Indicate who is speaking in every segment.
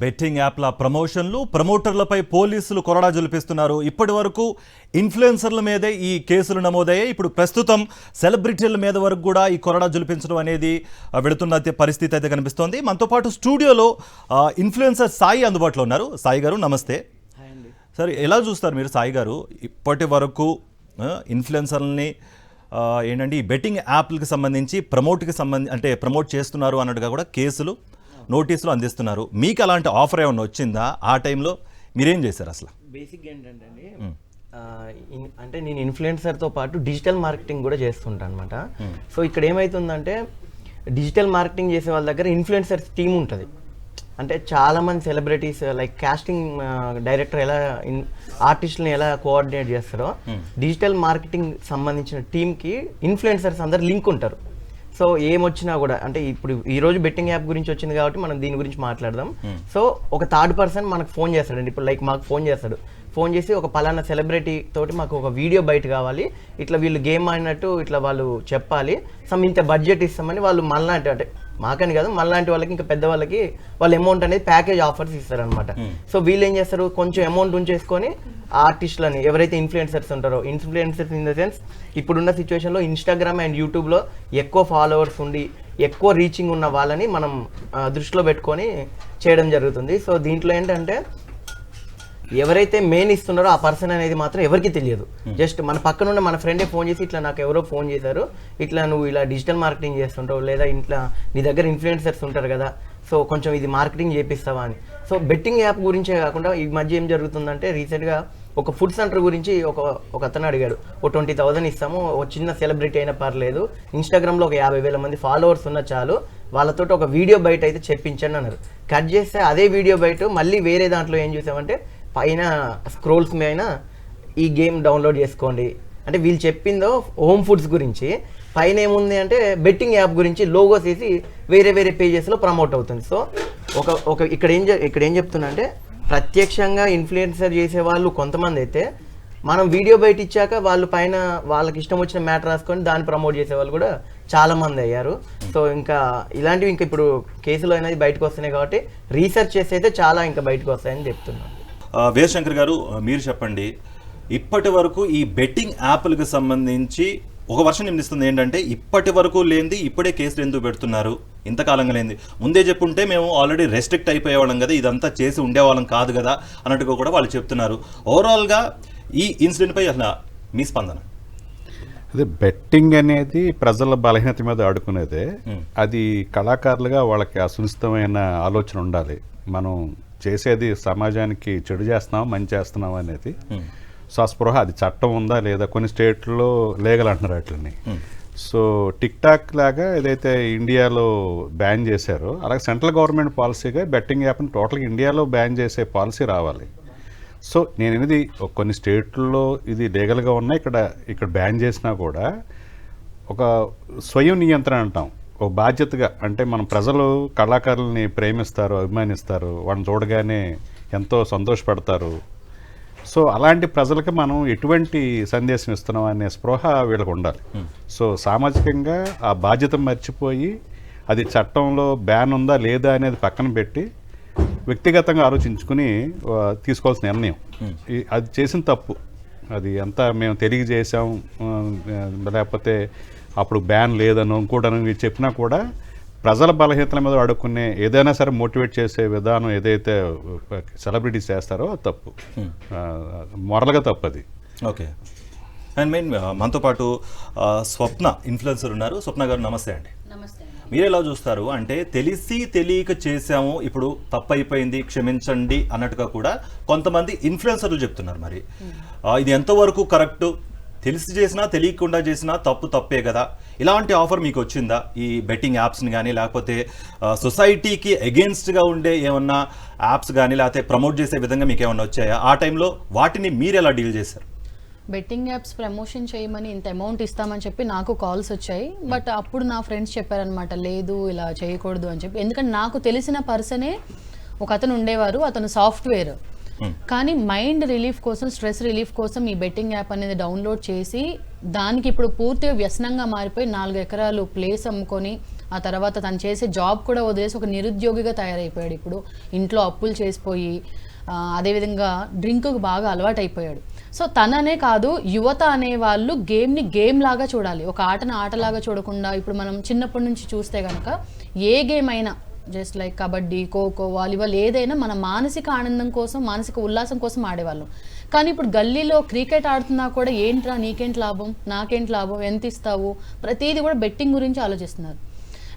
Speaker 1: Betting యాప్ల ప్రమోషన్లు ప్రమోటర్లపై పోలీసులు కొరడా జులిపిస్తున్నారు. ఇప్పటి వరకు ఇన్ఫ్లుయెన్సర్ల మీదే ఈ కేసులు నమోదయ్యాయి. ఇప్పుడు ప్రస్తుతం సెలబ్రిటీల మీద వరకు కూడా ఈ కొరడా జులిపించడం అనేది వెళుతున్న పరిస్థితి అయితే కనిపిస్తోంది. మనతో పాటు స్టూడియోలో ఇన్ఫ్లుయెన్సర్ సాయి అందుబాటులో ఉన్నారు. సాయి గారు నమస్తే. సరే, ఎలా చూస్తారు మీరు సాయి గారు? ఇప్పటి వరకు ఇన్ఫ్లుయెన్సర్లని ఏంటంటే ఈ బెట్టింగ్ యాప్లకు సంబంధించి ప్రమోట్ చేస్తున్నారు అన్నట్టుగా కూడా కేసులు నోటీసులు అందిస్తున్నారు. మీకు అలాంటి ఆఫర్ ఏమన్నా వచ్చిందా? ఆ టైంలో మీరేం చేశారు? అసలు
Speaker 2: బేసిక్గా ఏంటంటే అండి, అంటే నేను ఇన్ఫ్లుయెన్సర్తో పాటు డిజిటల్ మార్కెటింగ్ కూడా చేస్తుంటాను అనమాట. సో ఇక్కడ ఏమవుతుందంటే, డిజిటల్ మార్కెటింగ్ చేసే వాళ్ళ దగ్గర ఇన్ఫ్లుయెన్సర్స్ టీమ్ ఉంటుంది. అంటే చాలామంది సెలబ్రిటీస్ లైక్ కాస్టింగ్ డైరెక్టర్ ఎలా ఆర్టిస్టులను ఎలా కోఆర్డినేట్ చేస్తారో, డిజిటల్ మార్కెటింగ్ సంబంధించిన టీమ్కి ఇన్ఫ్లుయెన్సర్స్ అందరు లింక్ ఉంటారు. సో ఏమొచ్చినా కూడా, అంటే ఇప్పుడు ఈరోజు బెట్టింగ్ యాప్ గురించి వచ్చింది కాబట్టి మనం దీని గురించి మాట్లాడదాం. సో ఒక థర్డ్ పర్సన్ మనకు ఫోన్ చేస్తాడండి. ఇప్పుడు లైక్ మాకు ఫోన్ చేసి ఒక పలానా సెలబ్రిటీ తోటి మాకు ఒక వీడియో బయట కావాలి, ఇట్లా వీళ్ళు గేమ్ ఆడినట్టు ఇట్లా వాళ్ళు చెప్పాలి, ఇంత బడ్జెట్ ఇస్తామని వాళ్ళు మళ్ళాంటి, అంటే మాకని కాదు మళ్ళాంటి వాళ్ళకి ఇంకా పెద్ద వాళ్ళకి వాళ్ళు అమౌంట్ అనేది ప్యాకేజ్ ఆఫర్స్ ఇస్తారనమాట. సో వీళ్ళు ఏం చేస్తారు, కొంచెం అమౌంట్ ఉంచేసుకొని ఆర్టిస్టులని ఎవరైతే ఇన్ఫ్లుయెన్సర్స్ ఉంటారో, ఇన్ఫ్లుయెన్సర్స్ ఇన్ ద సెన్స్ ఇప్పుడున్న సిచ్యువేషన్లో ఇన్స్టాగ్రామ్ అండ్ యూట్యూబ్లో ఎక్కువ ఫాలోవర్స్ ఉండి ఎక్కువ రీచింగ్ ఉన్న వాళ్ళని మనం దృష్టిలో పెట్టుకొని చేయడం జరుగుతుంది. సో దీంట్లో ఏంటంటే ఎవరైతే మెయిన్ ఇస్తున్నారో ఆ పర్సన్ అనేది మాత్రం ఎవరికి తెలియదు. జస్ట్ మన పక్కన ఉన్న మన ఫ్రెండే ఫోన్ చేసి ఇట్లా నాకు ఎవరో ఫోన్ చేశారు, ఇట్లా నువ్వు ఇలా డిజిటల్ మార్కెటింగ్ చేస్తుంటావు, లేదా ఇంట్లో నీ దగ్గర ఇన్ఫ్లుయెన్సర్స్ ఉంటారు కదా, సో కొంచెం ఇది మార్కెటింగ్ చేపిస్తావా అని. సో బెట్టింగ్ యాప్ గురించే కాకుండా ఈ మధ్య ఏం జరుగుతుందంటే, రీసెంట్గా ఒక ఫుడ్ సెంటర్ గురించి ఒక అతను అడిగాడు, 20,000 ఇస్తాము, ఒక చిన్న సెలబ్రిటీ అయినా పర్లేదు, ఇన్స్టాగ్రామ్లో ఒక 50,000 మంది ఫాలోవర్స్ ఉన్న చాలు, వాళ్ళతో ఒక వీడియో బయట అయితే చెప్పించండి అన్నారు. కట్ చేస్తే అదే వీడియో బయట మళ్ళీ వేరే దాంట్లో ఏం చూసామంటే, పైన స్క్రోల్స్ మీద ఈ గేమ్ డౌన్లోడ్ చేసుకోండి అంటే వీళ్ళు చెప్పిందో హోమ్ ఫుడ్స్ గురించి, పైన ఏముంది అంటే బెట్టింగ్ యాప్ గురించి లోగోస్ వేసి వేరే పేజెస్లో ప్రమోట్ అవుతుంది. సో ఇక్కడ ఏం చెప్తున్నా అంటే, ప్రత్యక్షంగా ఇన్ఫ్లుయెన్సర్ చేసే వాళ్ళు కొంతమంది అయితే, మనం వీడియో బయట ఇచ్చాక వాళ్ళు పైన వాళ్ళకి ఇష్టం వచ్చిన మ్యాటర్ రాసుకొని దాన్ని ప్రమోట్ చేసే వాళ్ళు కూడా చాలా మంది అయ్యారు. సో ఇంకా ఇలాంటివి ఇంకా ఇప్పుడు కేసులో అనేది బయటకు వస్తున్నాయి కాబట్టి రీసెర్చ్ చేసి అయితే చాలా ఇంకా బయటకు వస్తాయని చెప్తున్నాను.
Speaker 1: వీరశంకర్ గారు, మీరు చెప్పండి, ఇప్పటి వరకు ఈ బెట్టింగ్ యాప్లకు సంబంధించి ఒక వర్షం నిందిస్తుంది ఏంటంటే, ఇప్పటి వరకు లేనిది ఇప్పుడే కేసులు ఎందుకు పెడుతున్నారు, ఇంతకాలంగా లేనిది ముందే చెప్పుంటే మేము ఆల్రెడీ రెస్ట్రిక్ట్ అయిపోయేవాళ్ళం కదా, ఇదంతా చేసి ఉండేవాళ్ళం కాదు కదా అన్నట్టుగా కూడా వాళ్ళు చెప్తున్నారు. ఓవరాల్గా ఈ ఇన్సిడెంట్పై అసలు మీ స్పందన?
Speaker 3: అదే, బెట్టింగ్ అనేది ప్రజల బలహీనత మీద ఆడుకునేదే. అది కళాకారులుగా వాళ్ళకి అసునిశ్చితమైన ఆలోచన ఉండాలి. మనం చేసేది సమాజానికి చెడు చేస్తున్నాం మంచి చేస్తున్నాం అనేది. సో ఆ స్పృహ, అది చట్టం ఉందా లేదా, కొన్ని స్టేట్లో లీగల్ అంటున్నారు వాటిని. సో టిక్ టాక్ లాగా ఏదైతే ఇండియాలో బ్యాన్ చేశారో, అలాగే సెంట్రల్ గవర్నమెంట్ పాలసీగా బెట్టింగ్ యాప్ని టోటల్గా ఇండియాలో బ్యాన్ చేసే పాలసీ రావాలి. సో నేను అనేది కొన్ని స్టేట్లలో ఇది లీగల్గా ఉన్నా, ఇక్కడ బ్యాన్ చేసినా కూడా ఒక స్వయం నియంత్రణ అంటాం, ఒక బాధ్యతగా, అంటే మన ప్రజలు కళాకారుల్ని ప్రేమిస్తారు, అభిమానిస్తారు, వాళ్ళని చూడగానే ఎంతో సంతోషపడతారు. సో అలాంటి ప్రజలకు మనం ఎటువంటి సందేశం ఇస్తున్నాం అనే స్పృహ వీళ్ళకు ఉండాలి. సో సామాజికంగా ఆ బాధ్యత మర్చిపోయి అది చట్టంలో బ్యాన్ ఉందా లేదా అనేది పక్కన పెట్టి వ్యక్తిగతంగా ఆలోచించుకుని తీసుకోవాల్సిన నిర్ణయం. అది చేసిన తప్పు, అది ఎంత మేము తెలియజేసాం లేకపోతే అప్పుడు బ్యాన్ లేదనో ఇంకోటనో చెప్పినా కూడా ప్రజల బలహీనతల మీద అడుక్కునే ఏదైనా సరే మోటివేట్ చేసే విధానం ఏదైతే సెలబ్రిటీస్ చేస్తారో అది తప్పు, మొరల్గా తప్పు అది.
Speaker 1: ఓకే. అండ్ మెయిన్ మనతో పాటు స్వప్న ఇన్ఫ్లుయెన్సర్ ఉన్నారు. స్వప్న గారు నమస్తే అండి.
Speaker 4: నమస్తే.
Speaker 1: మీరు ఎలా చూస్తారు అంటే, తెలిసి తెలియక చేసాము, ఇప్పుడు తప్పు అయిపోయింది క్షమించండి అన్నట్టుగా కూడా కొంతమంది ఇన్ఫ్లుయెన్సర్లు చెప్తున్నారు. మరి ఇది ఎంతవరకు కరెక్టు? తెలిసి చేసినా తెలియకుండా చేసినా తప్పే కదా. ఇలాంటి ఆఫర్ మీకు వచ్చిందా? ఈ బెట్టింగ్ యాప్స్ని కానీ, లేకపోతే సొసైటీకి అగెన్స్ట్గా ఉండే ఏమన్నా యాప్స్ కానీ, లేకపోతే ప్రమోట్ చేసే విధంగా మీకు ఏమన్నా వచ్చాయా? ఆ టైంలో వాటిని మీరు ఎలా డీల్ చేశారు?
Speaker 4: బెట్టింగ్ యాప్స్ ప్రమోషన్ చేయమని ఇంత అమౌంట్ ఇస్తామని చెప్పి నాకు కాల్స్ వచ్చాయి. బట్ అప్పుడు నా ఫ్రెండ్స్ చెప్పారనమాట, లేదు ఇలా చేయకూడదు అని చెప్పి. ఎందుకంటే నాకు తెలిసిన పర్సనే ఒక అతను ఉండేవారు, అతను సాఫ్ట్వేర్. కానీ మైండ్ రిలీఫ్ కోసం, స్ట్రెస్ రిలీఫ్ కోసం ఈ బెట్టింగ్ యాప్ అనేది డౌన్లోడ్ చేసి దానికి ఇప్పుడు పూర్తిగా వ్యసనంగా మారిపోయి 4 ఎకరాలు ప్లేస్ అమ్ముకొని ఆ తర్వాత తను చేసే జాబ్ కూడా వదిలేసి ఒక నిరుద్యోగిగా తయారైపోయాడు. ఇప్పుడు ఇంట్లో అప్పులు చేసిపోయి అదేవిధంగా డ్రింక్కి బాగా అలవాటైపోయాడు. సో తననే కాదు, యువత అనే వాళ్ళు గేమ్ని గేమ్ లాగా చూడాలి, ఒక ఆటను ఆటలాగా చూడకుండా. ఇప్పుడు మనం చిన్నప్పటి నుంచి చూస్తే కనుక ఏ గేమ్ అయినా just like kabaddi, kho kho, volleyball ఏదైనా మన మానసిక ఆనందం కోసం, మానసిక ఉల్లాసం కోసం ఆడేవాళ్ళం. కానీ ఇప్పుడు గల్లీలో క్రికెట్ ఆడుతున్నా కూడా ఏంట్రా నీకేంటి లాభం, నాకేంటి లాభం, ఎంత ఇస్తావు, ప్రతిదీ కూడా బెట్టింగ్ గురించి ఆలోచిస్తున్నారు.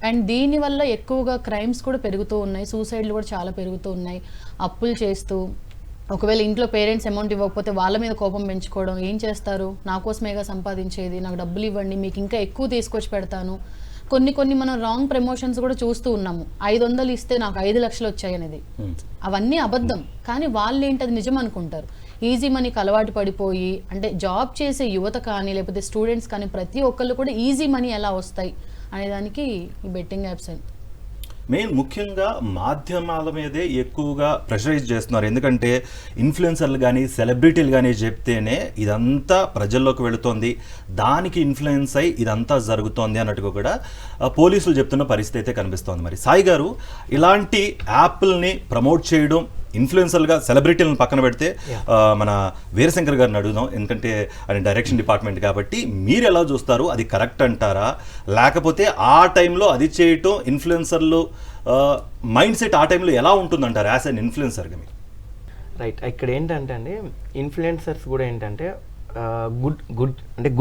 Speaker 4: అండ్ దీనివల్ల ఎక్కువగా క్రైమ్స్ కూడా పెరుగుతూ ఉన్నాయి, సూసైడ్లు కూడా చాలా పెరుగుతూ ఉన్నాయి. అప్పులు చేస్తూ ఒకవేళ ఇంట్లో పేరెంట్స్ అమౌంట్ ఇవ్వకపోతే వాళ్ళ మీద కోపం పెంచుకోవడం. ఏం చేస్తారు, నా కోసమేగా సంపాదించేది, నాకు డబ్బులు ఇవ్వండి, మీకు ఇంకా ఎక్కువ తీసుకొచ్చి పెడతాను. కొన్ని మనం రాంగ్ ప్రమోషన్స్ కూడా చూస్తూ ఉన్నాము. 500 ఇస్తే నాకు 5 లక్షలు వచ్చాయి అనేది. అవన్నీ అబద్ధం, కానీ వాళ్ళు ఏంటి అది నిజం అనుకుంటారు. ఈజీ మనీకి అలవాటు పడిపోయి, అంటే జాబ్ చేసే యువత కానీ లేకపోతే స్టూడెంట్స్ కానీ ప్రతి ఒక్కళ్ళు కూడా ఈజీ మనీ ఎలా వస్తాయి అనేదానికి ఈ బెట్టింగ్ యాప్స్
Speaker 1: మెయిన్ ముఖ్యంగా మాధ్యమాల మీదే ఎక్కువగా ప్రెషరైజ్ చేస్తున్నారు. ఎందుకంటే ఇన్ఫ్లుయెన్సర్లు కానీ సెలబ్రిటీలు కానీ చెప్తేనే ఇదంతా ప్రజల్లోకి వెళుతోంది, దానికి ఇన్ఫ్లుయెన్స్ అయ్యి ఇదంతా జరుగుతోంది అన్నట్టుగా కూడా పోలీసులు చెప్తున్న పరిస్థితి అయితే కనిపిస్తోంది. మరి సాయి గారు, ఇలాంటి యాప్ల్ని ప్రమోట్ చేయడం, ఇన్ఫ్లుయెన్సర్లుగా సెలబ్రిటీలను పక్కన పెడితే మన వీరశంకర్ గారిని అడుగుదాం, ఎందుకంటే ఆయన డైరెక్షన్ డిపార్ట్మెంట్ కాబట్టి. మీరు ఎలా చూస్తారు, అది కరెక్ట్ అంటారా, లేకపోతే ఆ టైంలో అది చేయటం ఇన్ఫ్లుయెన్సర్లు మైండ్ సెట్ ఆ టైంలో ఎలా ఉంటుందంటారు యాజ్ అన్ ఇన్ఫ్లుయెన్సర్గా మీరు?
Speaker 2: రైట్, ఇక్కడ ఏంటంటే అండి ఇన్ఫ్లుయెన్సర్స్ కూడా ఏంటంటే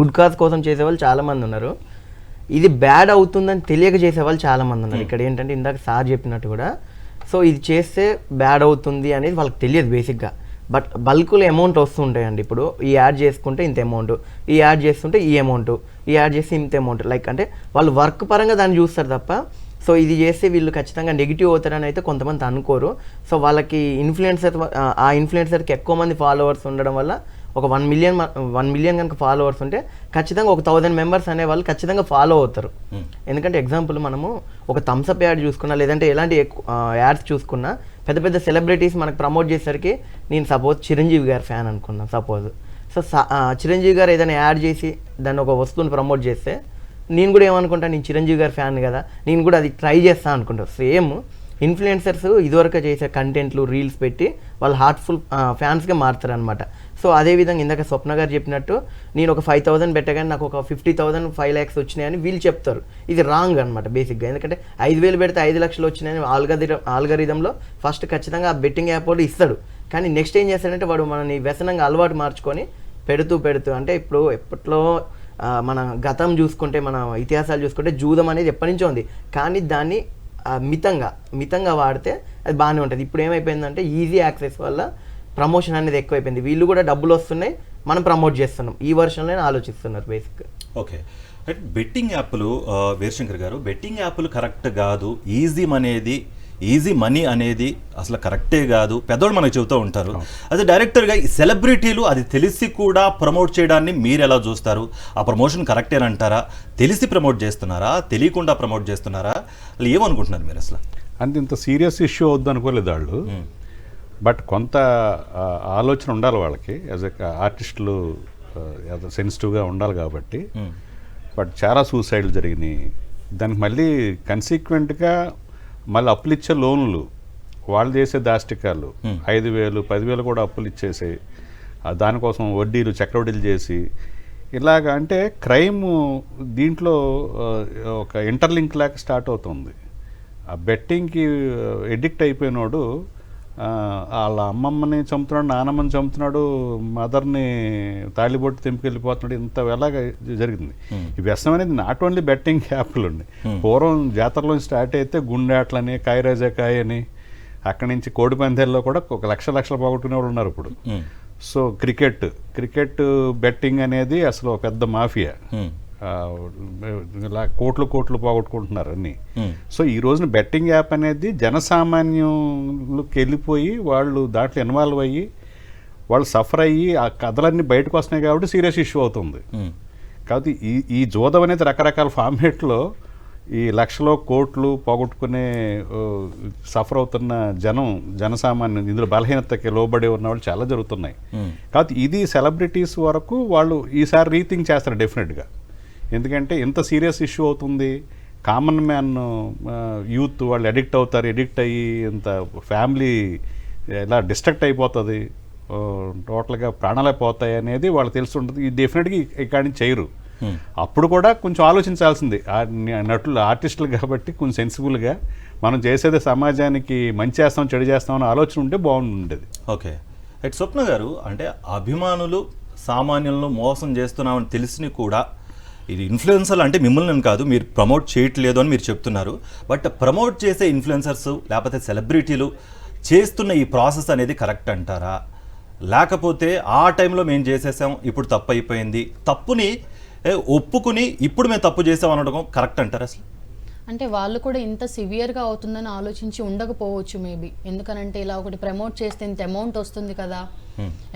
Speaker 2: గుడ్ కాజ్ కోసం చేసేవాళ్ళు చాలామంది ఉన్నారు, ఇది బ్యాడ్ అవుతుందని తెలియక చేసేవాళ్ళు చాలామంది ఉన్నారు. ఇక్కడ ఏంటంటే ఇందాక సార్ చెప్పినట్టు కూడా, సో ఇది చేస్తే బ్యాడ్ అవుతుంది అనేది వాళ్ళకి తెలియదు బేసిక్గా. బట్ బల్క్లో అమౌంట్ వస్తుంటాయండి. ఇప్పుడు ఈ యాడ్ చేసుకుంటే ఇంత అమౌంట్, ఈ యాడ్ చేస్తుంటే ఈ అమౌంట్, ఈ యాడ్ చేస్తే ఇంత అమౌంట్, లైక్ అంటే వాళ్ళు వర్క్ పరంగా దాన్ని చూస్తారు తప్ప, సో ఇది చేస్తే వీళ్ళు ఖచ్చితంగా నెగిటివ్ అవుతారని అయితే కొంతమంది అనుకోరు. సో వాళ్ళకి ఆ ఇన్ఫ్లుయెన్సర్కి ఎక్కువ మంది ఫాలోవర్స్ ఉండడం వల్ల ఒక 1 మిలియన్ కనుక ఫాలోవర్స్ ఉంటే ఖచ్చితంగా ఒక 1000 మెంబర్స్ అనే వాళ్ళు ఖచ్చితంగా ఫాలో అవుతారు. ఎందుకంటే ఎగ్జాంపుల్ మనము ఒక థమ్స్అప్ యాడ్ చూసుకున్నా, లేదంటే ఎలాంటి యాడ్స్ చూసుకున్నా, పెద్ద పెద్ద సెలబ్రిటీస్ మనకు ప్రమోట్ చేసేసరికి, నేను సపోజ్ చిరంజీవి గారి ఫ్యాన్ అనుకున్నాను సపోజ్. సో చిరంజీవి గారు ఏదైనా యాడ్ చేసి దాన్ని ఒక వస్తువుని ప్రమోట్ చేస్తే నేను కూడా ఏమనుకుంటాను, నేను చిరంజీవి గారి ఫ్యాన్ కదా, నేను కూడా అది ట్రై చేస్తాను అనుకుంటాను. సేమ్ ఇన్ఫ్లుయెన్సర్స్ ఇదివరకు చేసే కంటెంట్లు రీల్స్ పెట్టి వాళ్ళు హార్ట్ఫుల్ ఫ్యాన్స్గా మారుతారు అనమాట. సో అదేవిధంగా ఇందాక స్వప్న గారు చెప్పినట్టు, నేను ఒక 5,000 పెట్టగానే నాకు ఒక 50,000 5 lakhs వచ్చినాయని వీళ్ళు చెప్తారు. ఇది రాంగ్ అనమాట బేసిక్గా. ఎందుకంటే 5,000 పెడితే 5 లక్షలు వచ్చినాయని ఆల్గరిథంలో ఫస్ట్ ఖచ్చితంగా ఆ బెట్టింగ్ యాప్ వాడు ఇస్తాడు. కానీ నెక్స్ట్ ఏం చేస్తాడంటే వాడు మనని వ్యసనంగా అలవాటు మార్చుకొని పెడుతూ అంటే ఇప్పుడు ఎప్పట్లో మన గతం చూసుకుంటే, మన ఇతిహాసాలు చూసుకుంటే జూదం అనేది ఎప్పటి నుంచో ఉంది. కానీ దాన్ని మితంగా వాడితే అది బాగానే ఉంటుంది. ఇప్పుడు ఏమైపోయిందంటే ఈజీ యాక్సెస్ వల్ల ప్రమోషన్ అనేది ఎక్కువైపోయింది. వీళ్ళు కూడా డబ్బులు వస్తున్నాయి, మనం ప్రమోట్ చేస్తున్నాం, ఈ వర్షన్లోనే ఆలోచిస్తున్నారు బేసిక్గా.
Speaker 1: ఓకే, బెట్టింగ్ యాప్లు వీరశంకర్ గారు, బెట్టింగ్ యాప్లు కరెక్ట్ కాదు, ఈజీ మనీ అనేది అసలు కరెక్టే కాదు, పెద్దోళ్ళు మనకు చెబుతూ ఉంటారు. అదే డైరెక్టర్గా ఈ సెలబ్రిటీలు అది తెలిసి కూడా ప్రమోట్ చేయడాన్ని మీరు ఎలా చూస్తారు? ఆ ప్రమోషన్ కరెక్టేనంటారా? తెలిసి ప్రమోట్ చేస్తున్నారా, తెలియకుండా ప్రమోట్ చేస్తున్నారా, అసలు ఏమనుకుంటున్నారు మీరు? అసలు
Speaker 3: ఇంత సీరియస్ ఇష్యూ అవుద్దు అనుకోలేదు వాళ్ళు. బట్ కొంత ఆలోచన ఉండాలి వాళ్ళకి, యాజ్ ఎ ఆర్టిస్టులు సెన్సిటివ్గా ఉండాలి కాబట్టి. బట్ చాలా సూసైడ్లు జరిగినాయి. దానికి మళ్ళీ కన్సిక్వెంట్గా మళ్ళీ అప్పులు ఇచ్చే లోన్లు, వాళ్ళు చేసే దాష్టికాలు, 5,000 10,000 కూడా అప్పులు ఇచ్చేసి దానికోసం వడ్డీలు చక్రవడ్డీలు చేసి ఇలాగ, అంటే క్రైమ్ దీంట్లో ఒక ఇంటర్లింక్ లాగా స్టార్ట్ అవుతుంది. ఆ బెట్టింగ్కి ఎడిక్ట్ అయిపోయినోడు వాళ్ళ అమ్మమ్మని చంపుతున్నాడు, నానమ్మని చంపుతున్నాడు, మదర్ని తాళిబొట్టు తెంపుకెళ్ళిపోతున్నాడు. ఇంత ఎలాగ జరిగింది ఈ వ్యసనం అనేది. నాట్ ఓన్లీ బెట్టింగ్ యాప్లు ఉన్నాయి. పూర్వం జాతరలో స్టార్ట్ అయితే గుండెట్లని, కాయరాజకాయ అని, అక్కడి నుంచి కోడి పందేల్లో కూడా ఒక లక్షలు పోగొట్టుకునే వాళ్ళు ఉన్నారు ఇప్పుడు. సో క్రికెట్ బెట్టింగ్ అనేది అసలు ఒక పెద్ద మాఫియా. కోట్లు పోగొట్టుకుంటున్నారు అన్ని. సో ఈ రోజున బెట్టింగ్ యాప్ అనేది జనసామాన్యులకు వెళ్ళిపోయి వాళ్ళు దాంట్లో ఇన్వాల్వ్ అయ్యి వాళ్ళు సఫర్ అయ్యి ఆ కథలన్నీ బయటకు వస్తున్నాయి కాబట్టి సీరియస్ ఇష్యూ అవుతుంది. కాబట్టి ఈ జోదం అనేది రకరకాల ఫార్మేట్లో ఈ లక్షలో కోట్లు పోగొట్టుకునే సఫర్ అవుతున్న జనసామాన్యం, ఇందులో బలహీనతకి లోబడి ఉన్న వాళ్ళు చాలా జరుగుతున్నాయి. కాబట్టి ఇది సెలబ్రిటీస్ వరకు వాళ్ళు ఈసారి రీథింక్ చేస్తారు డెఫినెట్గా. ఎందుకంటే ఇంత సీరియస్ ఇష్యూ అవుతుంది, కామన్ మ్యాన్ యూత్ వాళ్ళు అడిక్ట్ అవుతారు, ఎడిక్ట్ అయ్యి ఇంత ఫ్యామిలీ ఎలా డిస్ట్రక్ట్ అయిపోతుంది, టోటల్గా ప్రాణాలే పోతాయి అనేది వాళ్ళు తెలుసుంటుంది. ఇది డెఫినెట్గా ఇక్కడి నుంచి చేయరు. అప్పుడు కూడా కొంచెం ఆలోచించాల్సింది నటులు, ఆర్టిస్టులు కాబట్టి కొంచెం సెన్సిబుల్గా మనం చేసేది సమాజానికి మంచి చేస్తాం చెడు చేస్తాం అనే ఆలోచన ఉంటే బాగుండేది.
Speaker 1: Okay, right. స్వప్న గారు, అంటే అభిమానులు సామాన్యులను మోసం చేస్తున్నామని తెలిసి కూడా ఇది ఇన్ఫ్లుయెన్సర్లు అంటే మిమ్మల్ని కాదు, మీరు ప్రమోట్ చేయట్లేదు అని మీరు చెప్తున్నారు. బట్ ప్రమోట్ చేసే ఇన్ఫ్లుయెన్సర్స్ లేకపోతే సెలబ్రిటీలు చేస్తున్న ఈ ప్రాసెస్ అనేది కరెక్ట్ అంటారా? లేకపోతే ఆ టైంలో మేము చేసేసాం, ఇప్పుడు తప్పు అయిపోయింది, తప్పుని ఒప్పుకుని ఇప్పుడు మేము తప్పు చేసాం అనడం కరెక్ట్ అంటారా అసలు?
Speaker 4: అంటే వాళ్ళు కూడా ఇంత సివియర్గా అవుతుందని ఆలోచించి ఉండకపోవచ్చు మేబీ. ఎందుకనంటే ఇలా ఒకటి ప్రమోట్ చేస్తే ఇంత అమౌంట్ వస్తుంది కదా,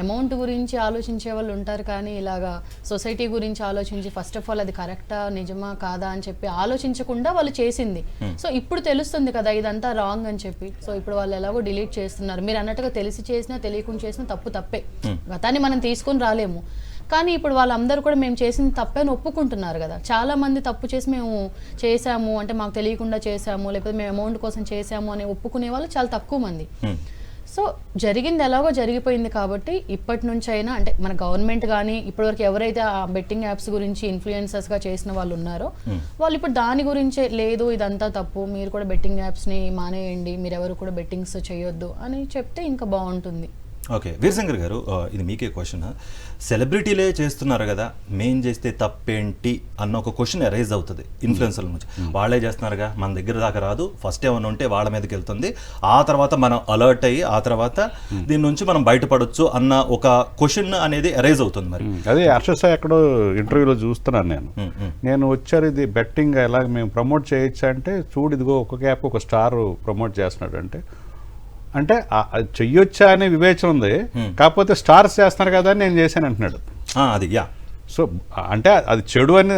Speaker 4: అమౌంట్ గురించి ఆలోచించే వాళ్ళు ఉంటారు, కానీ ఇలాగా సొసైటీ గురించి ఆలోచించి ఫస్ట్ ఆఫ్ ఆల్ అది కరెక్టా నిజమా కాదా అని చెప్పి ఆలోచించకుండా వాళ్ళు చేసింది. సో ఇప్పుడు తెలుస్తుంది కదా ఇదంతా రాంగ్ అని చెప్పి. సో ఇప్పుడు వాళ్ళు ఎలాగో డిలీట్ చేస్తున్నారు. మీరు అన్నట్టుగా తెలిసి చేసినా తెలియకుండా చేసినా తప్పు తప్పే, గతాన్ని మనం తీసుకొని రాలేము. కానీ ఇప్పుడు వాళ్ళందరూ కూడా మేము చేసింది తప్పే అని ఒప్పుకుంటున్నారు కదా. చాలా మంది తప్పు చేసి మేము చేసాము అంటే మాకు తెలియకుండా చేసాము, లేకపోతే మేము అమౌంట్ కోసం చేసాము అని ఒప్పుకునే వాళ్ళు చాలా తక్కువ మంది. సో జరిగింది ఎలాగో జరిగిపోయింది కాబట్టి ఇప్పటి నుంచి అయినా అంటే మన గవర్నమెంట్ కానీ ఇప్పటివరకు ఎవరైతే ఆ బెట్టింగ్ యాప్స్ గురించి ఇన్ఫ్లుయెన్సర్స్గా చేసిన వాళ్ళు ఉన్నారో వాళ్ళు ఇప్పుడు దాని గురించే లేదు ఇదంతా తప్పు, మీరు కూడా బెట్టింగ్ యాప్స్ని మానేయండి, మీరు ఎవరు కూడా బెట్టింగ్స్ చేయొద్దు అని చెప్తే ఇంకా బాగుంటుంది.
Speaker 1: ఓకే, వీరశంకర్ గారు, ఇది మీకే క్వశ్చన్. సెలబ్రిటీలే చేస్తున్నారు కదా, మేం చేస్తే తప్పేంటి అన్న ఒక క్వశ్చన్ అరైజ్ అవుతుంది ఇన్ఫ్లుయెన్సర్ల నుంచి. వాళ్ళే చేస్తున్నారుగా, మన దగ్గర దాకా రాదు, ఫస్ట్ ఏమైనా ఉంటే వాళ్ళ మీదకి వెళ్తుంది, ఆ తర్వాత మనం అలర్ట్ అయ్యి ఆ తర్వాత దీని నుంచి మనం బయటపడొచ్చు అన్న ఒక క్వశ్చన్ అనేది అరైజ్ అవుతుంది. మరి
Speaker 3: అదే హర్ష ఎక్కడో ఇంటర్వ్యూలో చూస్తున్నాను నేను వచ్చారు ఇది బెట్టింగ్ ఎలా మేము ప్రమోట్ చేయొచ్చా అంటే, చూడు ఇదిగో ఒక యాప్ ఒక స్టార్ ప్రమోట్ చేస్తున్నాడు అంటే చెయ్యొచ్చా అనే వివేచన ఉంది, కాకపోతే స్టార్స్ చేస్తున్నారు కదా అని నేను చేశాను అంటున్నాడు.
Speaker 1: అది యా.
Speaker 3: సో అంటే అది చెడు అని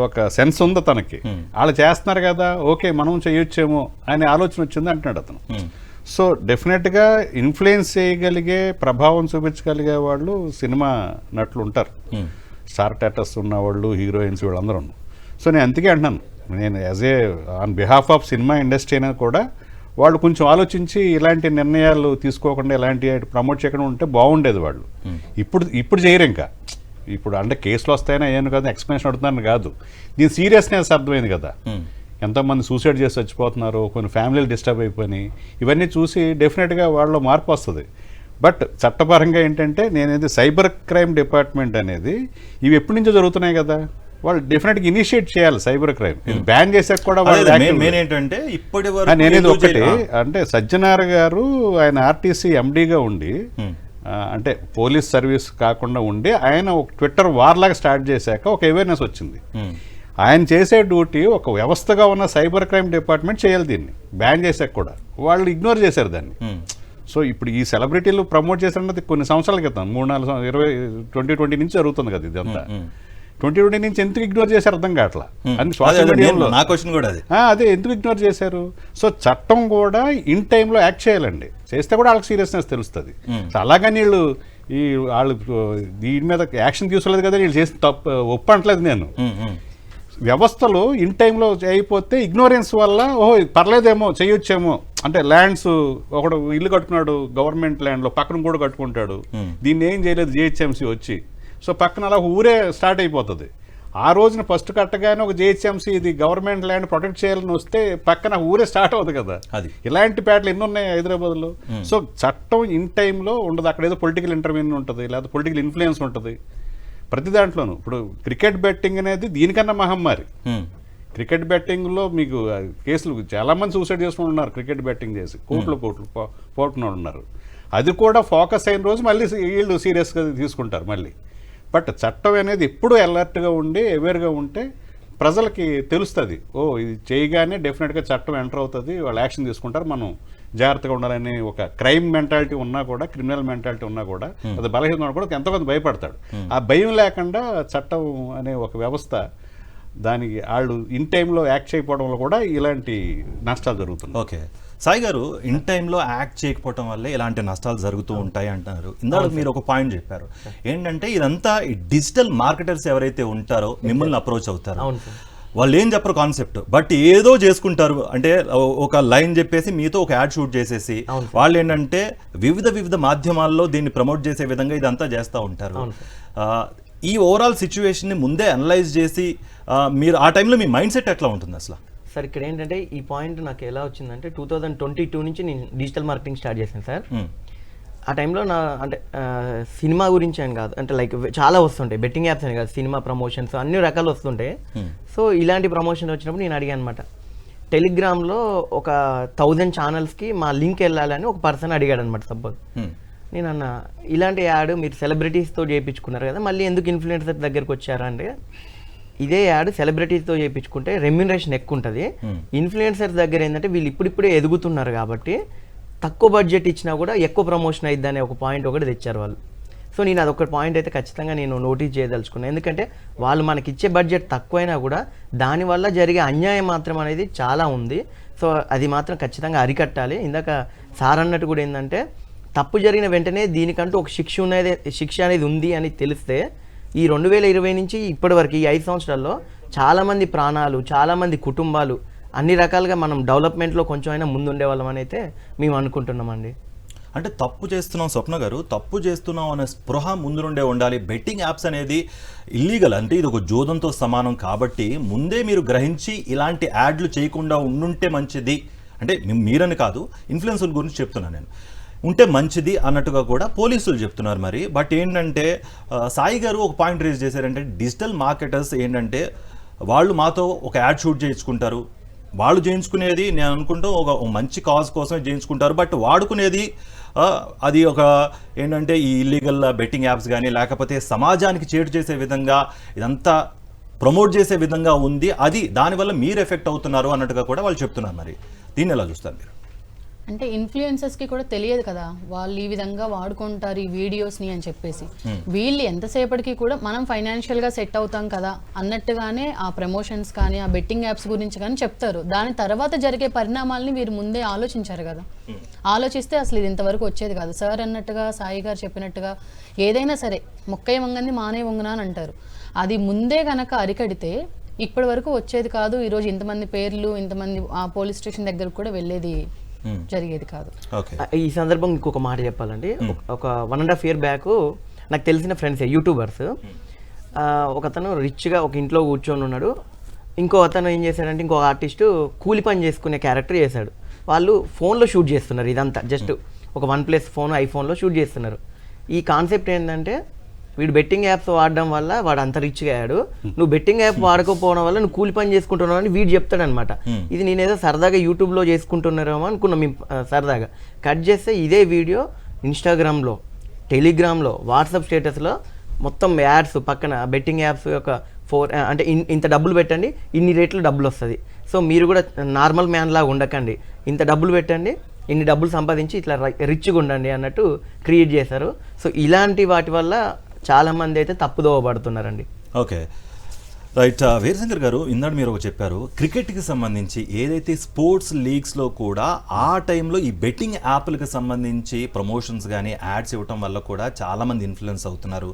Speaker 3: ఒక సెన్స్ ఉంది తనకి, వాళ్ళు చేస్తున్నారు కదా ఓకే మనం చేయొచ్చేమో అనే ఆలోచన వచ్చింది అంటున్నాడు అతను. సో డెఫినెట్గా ఇన్ఫ్లుయెన్స్ చేయగలిగే ప్రభావం చూపించగలిగే వాళ్ళు సినిమా నటులు ఉంటారు, స్టార్ స్టేటస్ ఉన్నవాళ్ళు, హీరోయిన్స్, వీళ్ళందరూ. సో నేను అందుకే అంటున్నాను, నేను as A on behalf of cinema industry అయినా కూడా వాళ్ళు కొంచెం ఆలోచించి ఇలాంటి నిర్ణయాలు తీసుకోకుండా ఇలాంటి ప్రమోట్ చేయకుండా ఉంటే బాగుండేది. వాళ్ళు ఇప్పుడు చేయరు. ఇంకా ఇప్పుడు అంటే కేసులు వస్తాయని ఏం కాదు, ఎక్స్ప్లెనేషన్ అడుగుతున్నాను కాదు, దీని సీరియస్నెస్ అర్థమైంది కదా. ఎంతోమంది సూసైడ్ చేసి చచ్చిపోతున్నారు, కొన్ని ఫ్యామిలీలు డిస్టర్బ్ అయిపోయినాయి, ఇవన్నీ చూసి డెఫినెట్గా వాళ్ళలో మార్పు వస్తుంది. బట్ చట్టపరంగా ఏంటంటే నేనేది సైబర్ క్రైమ్ డిపార్ట్మెంట్ అనేది ఇవి ఎప్పటి నుంచో జరుగుతున్నాయి కదా, వాళ్ళు డెఫినెట్గా ఇనిషియేట్ చేయాలి సైబర్ క్రైమ్. ఇది బ్యాన్ చేసాక కూడా
Speaker 1: ఏంటంటే ఇప్పటి
Speaker 3: నేనేది ఒకటి అంటే సజ్జనార్ గారు ఆయన ఆర్టీసీ ఎండీగా ఉండి అంటే పోలీస్ సర్వీస్ కాకుండా ఉండి ఆయన ఒక ట్విట్టర్ వార్ లాగా స్టార్ట్ చేశాక ఒక అవేర్నెస్ వచ్చింది. ఆయన చేసే డ్యూటీ ఒక వ్యవస్థగా ఉన్న సైబర్ క్రైమ్ డిపార్ట్మెంట్ చేయాలి, దీన్ని బ్యాన్ చేశాక కూడా వాళ్ళు ఇగ్నోర్ చేశారు దాన్ని. సో ఇప్పుడు ఈ సెలబ్రిటీలు ప్రమోట్ చేసినది కొన్ని సంవత్సరాల క్రితం 2020 నుంచి జరుగుతుంది కదా ఇదంతా. 2020 నుంచి ఎందుకు ఇగ్నోర్ చేశారు అర్థం కావట్లా అని సోషల్ మీడియాలో అదే ఎందుకు ఇగ్నోర్ చేశారు. సో చట్టం కూడా ఇన్ టైంలో యాక్ట్ చేయాలండి, చేస్తే కూడా వాళ్ళకి సీరియస్నెస్ తెలుస్తుంది. సో అలాగని వాళ్ళు దీని మీద యాక్షన్ తీసుకోలేదు కదా, వీళ్ళు చేసిన తప్పు ఒప్పు అంటలేదు నేను. వ్యవస్థలో ఇన్ టైంలో అయిపోతే ఇగ్నోరెన్స్ వల్ల ఓహో పర్లేదేమో చేయొచ్చేమో అంటే ల్యాండ్స్ ఒకడు ఇల్లు కట్టుకున్నాడు గవర్నమెంట్ ల్యాండ్లో, పక్కన కూడా కట్టుకుంటాడు, దీన్ని ఏం చేయలేదు జిహెచ్ఎంసీ వచ్చి, సో పక్కన అలా ఊరే స్టార్ట్ అయిపోతుంది. ఆ రోజున ఫస్ట్ కట్టగానే ఒక జిహెచ్ఎంసీ ఇది గవర్నమెంట్ ల్యాండ్ ప్రొటెక్ట్ చేయాలని వస్తే పక్కన ఊరే స్టార్ట్ అవుతుంది కదా. ఇలాంటి పేటలు ఎన్ని ఉన్నాయి హైదరాబాద్లో. సో చట్టం ఇన్ టైంలో ఉండదు, అక్కడ ఏదో పొలిటికల్ ఇంటర్వ్యూన్ ఉంటుంది, లేదా పొలిటికల్ ఇన్ఫ్లుయెన్స్ ఉంటుంది ప్రతి దాంట్లోనూ. ఇప్పుడు క్రికెట్ బెట్టింగ్ అనేది దీనికన్నా మహమ్మారి. క్రికెట్ బెట్టింగ్లో మీకు కేసులు చాలామంది సూసైడ్ చేసుకుంటున్నారు, క్రికెట్ బెట్టింగ్ చేసి కోట్లు పోటున్న ఉన్నారు. అది కూడా ఫోకస్ అయిన రోజు మళ్ళీ వీళ్ళు సీరియస్గా తీసుకుంటారు మళ్ళీ. బట్ చట్టం అనేది ఎప్పుడూ అలర్ట్గా ఉండి అవేర్గా ఉంటే ప్రజలకి తెలుస్తుంది, ఓ ఇది చేయగానే డెఫినెట్గా చట్టం ఎంటర్ అవుతుంది, వాళ్ళు యాక్షన్ తీసుకుంటారు, మనం జాగ్రత్తగా ఉండాలని. ఒక క్రైమ్ మెంటాలిటీ ఉన్నా కూడా, క్రిమినల్ మెంటాలిటీ ఉన్నా కూడా, అది బలహీన కూడా ఎంతో కొంత భయపడతాడు. ఆ భయం లేకుండా చట్టం అనే ఒక వ్యవస్థ దానికి వాళ్ళు ఇన్ టైంలో యాక్ట్ చేయకపోవడం వల్ల కూడా ఇలాంటి నష్టాలు జరుగుతుంది.
Speaker 1: ఓకే సాయి గారు, ఇన్ టైంలో యాక్ట్ చేయకపోవడం వల్లే ఇలాంటి నష్టాలు జరుగుతూ ఉంటాయి అంటున్నారు. ఇందాక మీరు ఒక పాయింట్ చెప్పారు ఏంటంటే ఇదంతా డిజిటల్ మార్కెటర్స్ ఎవరైతే ఉంటారో మిమ్మల్ని అప్రోచ్ అవుతారు. వాళ్ళు ఏం చెప్పరు కాన్సెప్ట్, బట్ ఏదో చేసుకుంటారు. అంటే ఒక లైన్ చెప్పేసి మీతో ఒక యాడ్ షూట్ చేసేసి వాళ్ళు ఏంటంటే వివిధ మాధ్యమాల్లో దీన్ని ప్రమోట్ చేసే విధంగా ఇదంతా చేస్తూ ఉంటారు. ఈ ఓవరాల్ సిచ్యువేషన్ని ముందే అనలైజ్ చేసి మీరు ఆ టైంలో మీ మైండ్ సెట్ ఎట్లా ఉంటుంది అసలు?
Speaker 2: సార్ ఇక్కడ ఏంటంటే ఈ పాయింట్ నాకు ఎలా వచ్చిందంటే 2022 నుంచి నేను డిజిటల్ మార్కెటింగ్ స్టార్ట్ చేశాను సార్. ఆ టైంలో నా అంటే సినిమా గురించి అని కాదు, అంటే లైక్ చాలా వస్తుంటాయి, బెట్టింగ్ యాప్స్ అని కాదు, సినిమా ప్రమోషన్స్ అన్ని రకాలు వస్తుంటాయి. సో ఇలాంటి ప్రమోషన్ వచ్చినప్పుడు నేను అడిగాను అనమాట, టెలిగ్రామ్లో ఒక 1000 ఛానల్స్కి మా లింక్ వెళ్ళాలని ఒక పర్సన్ అడిగాడు అనమాట. సపోజ్ నేను అన్న ఇలాంటి యాడ్ మీరు సెలబ్రిటీస్తో చేయించుకున్నారు కదా, మళ్ళీ ఎందుకు ఇన్ఫ్లుయెన్సర్ దగ్గరికి వచ్చారా అంటే, ఇదే యాడ్ సెలబ్రిటీస్తో చేయించుకుంటే రెమ్యూనరేషన్ ఎక్కువ ఉంటుంది. ఇన్ఫ్లుయెన్సర్స్ దగ్గర ఏంటంటే వీళ్ళు ఇప్పుడిప్పుడే ఎదుగుతున్నారు కాబట్టి తక్కువ బడ్జెట్ ఇచ్చినా కూడా ఎక్కువ ప్రమోషన్ అయిద్ది అనే ఒక పాయింట్ ఒకటి తెచ్చారు వాళ్ళు. సో నేను అదొక పాయింట్ అయితే ఖచ్చితంగా నేను నోటీస్ చేయదలుచుకున్నాను. ఎందుకంటే వాళ్ళు మనకి ఇచ్చే బడ్జెట్ తక్కువైనా కూడా దానివల్ల జరిగే అన్యాయం మాత్రం అనేది చాలా ఉంది. సో అది మాత్రం ఖచ్చితంగా అరికట్టాలి. ఇందాక సార్ అన్నట్టు కూడా ఏంటంటే, తప్పు జరిగిన వెంటనే దీనికంటూ ఒక శిక్ష అనేది ఉంది అని తెలిస్తే ఈ 2020 నుంచి ఇప్పటి వరకు ఈ 5 సంవత్సరాల్లో చాలామంది ప్రాణాలు, చాలామంది కుటుంబాలు అన్ని రకాలుగా మనం డెవలప్మెంట్లో కొంచెం అయినా ముందుండే వాళ్ళం అని అయితే మేము అనుకుంటున్నామండి.
Speaker 1: అంటే తప్పు చేస్తున్నాం స్వప్న గారు, తప్పు చేస్తున్నాం అనే స్పృహ ముందు నుండే ఉండాలి. బెట్టింగ్ యాప్స్ అనేది ఇల్లీగల్, అంటే ఇది ఒక జోదంతో సమానం కాబట్టి ముందే మీరు గ్రహించి ఇలాంటి యాడ్లు చేయకుండా ఉండుంటే మంచిది. అంటే మీరని కాదు, ఇన్ఫ్లుయెన్సర్ల గురించి చెప్తున్నాను నేను, ఉంటే మంచిది అన్నట్టుగా కూడా పోలీసులు చెప్తున్నారు. మరి బట్ ఏంటంటే సాయి గారు ఒక పాయింట్ రేజ్ చేశారంటే, డిజిటల్ మార్కెటర్స్ ఏంటంటే వాళ్ళు మాతో ఒక యాడ్ షూట్ చేయించుకుంటారు, వాళ్ళు చేయించుకునేది నేను అనుకుంటూ ఒక మంచి కాజ్ కోసమే చేయించుకుంటారు, బట్ వాడుకునేది అది ఒక ఏంటంటే ఈ ఇల్లీగల్ బెట్టింగ్ యాప్స్ కానీ లేకపోతే సమాజానికి చేటు చేసే విధంగా ఇదంతా ప్రమోట్ చేసే విధంగా ఉంది, అది దానివల్ల మీరు ఎఫెక్ట్ అవుతున్నారు అన్నట్టుగా కూడా వాళ్ళు చెప్తున్నారు. మరి దీన్ని ఎలా చూస్తారు మీరు?
Speaker 4: అంటే ఇన్ఫ్లుయెన్సర్స్కి కూడా తెలియదు కదా వాళ్ళు ఈ విధంగా వాడుకుంటారు ఈ వీడియోస్ని అని చెప్పేసి. వీళ్ళు ఎంతసేపటికి కూడా మనం ఫైనాన్షియల్గా సెట్ అవుతాం కదా అన్నట్టుగానే ఆ ప్రమోషన్స్ కానీ ఆ బెట్టింగ్ యాప్స్ గురించి కానీ చెప్తారు. దాని తర్వాత జరిగే పరిణామాలని వీరు ముందే ఆలోచించారు కదా. ఆలోచిస్తే అసలు ఇది ఇంతవరకు వచ్చేది కాదు. సార్ అన్నట్టుగా, సాయి గారు చెప్పినట్టుగా ఏదైనా సరే మొక్కయ్య వంగంది మానే వంగన అని అంటారు. అది ముందే కనుక అరికడితే ఇప్పటి వరకు వచ్చేది కాదు. ఈరోజు ఇంతమంది పేర్లు, ఇంతమంది ఆ పోలీస్ స్టేషన్ దగ్గర కూడా వెళ్ళేది జరిగేది కాదు.
Speaker 2: ఈ సందర్భం ఇంకొక మాట చెప్పాలండి. ఒక 1.5 year బ్యాక్ నాకు తెలిసిన ఫ్రెండ్స్ యూట్యూబర్స్, ఒక అతను రిచ్గా ఒక ఇంట్లో కూర్చొని ఉన్నాడు, ఇంకో అతను ఏం చేశాడంటే ఇంకో ఆర్టిస్టు కూలి పని చేసుకునే క్యారెక్టర్ చేశాడు. వాళ్ళు ఫోన్లో షూట్ చేస్తున్నారు, ఇదంతా జస్ట్ ఒక OnePlus ఫోన్, ఐఫోన్లో షూట్ చేస్తున్నారు. ఈ కాన్సెప్ట్ ఏంటంటే, వీడు బెట్టింగ్ యాప్స్ వాడడం వల్ల వాడు అంత రిచ్గా అయ్యాడు, నువ్వు బెట్టింగ్ యాప్ వాడకపోవడం వల్ల నువ్వు కూలి పని చేసుకుంటున్నావు అని వీడు చెప్తాడనమాట. ఇది నేనేదో సరదాగా యూట్యూబ్లో చేసుకుంటున్నారేమో అనుకున్నాం మేము సరదాగా. కట్ చేస్తే ఇదే వీడియో ఇన్స్టాగ్రామ్లో, టెలిగ్రామ్లో, వాట్సాప్ స్టేటస్లో మొత్తం యాడ్స్ పక్కన బెట్టింగ్ యాప్స్ యొక్క అంటే ఇంత డబ్బులు పెట్టండి, ఇన్ని రేట్లు డబ్బులు వస్తుంది, సో మీరు కూడా నార్మల్ మ్యాన్ లాగా ఉండకండి, ఇంత డబ్బులు పెట్టండి, ఇన్ని డబ్బులు సంపాదించి ఇట్లా రిచ్గా ఉండండి అన్నట్టు క్రియేట్ చేశారు. సో ఇలాంటి వాటి వల్ల చాలామంది అయితే తప్పుదోవ పడుతున్నారండి.
Speaker 1: Okay, right. వీరశంకర్ గారు, ఇందాక మీరు చెప్పారు క్రికెట్కి సంబంధించి ఏదైతే స్పోర్ట్స్ లీగ్స్లో కూడా ఆ టైంలో ఈ బెట్టింగ్ యాప్లకు సంబంధించి ప్రమోషన్స్ కానీ యాడ్స్ ఇవ్వటం వల్ల కూడా చాలామంది ఇన్ఫ్లుయెన్స్ అవుతున్నారు.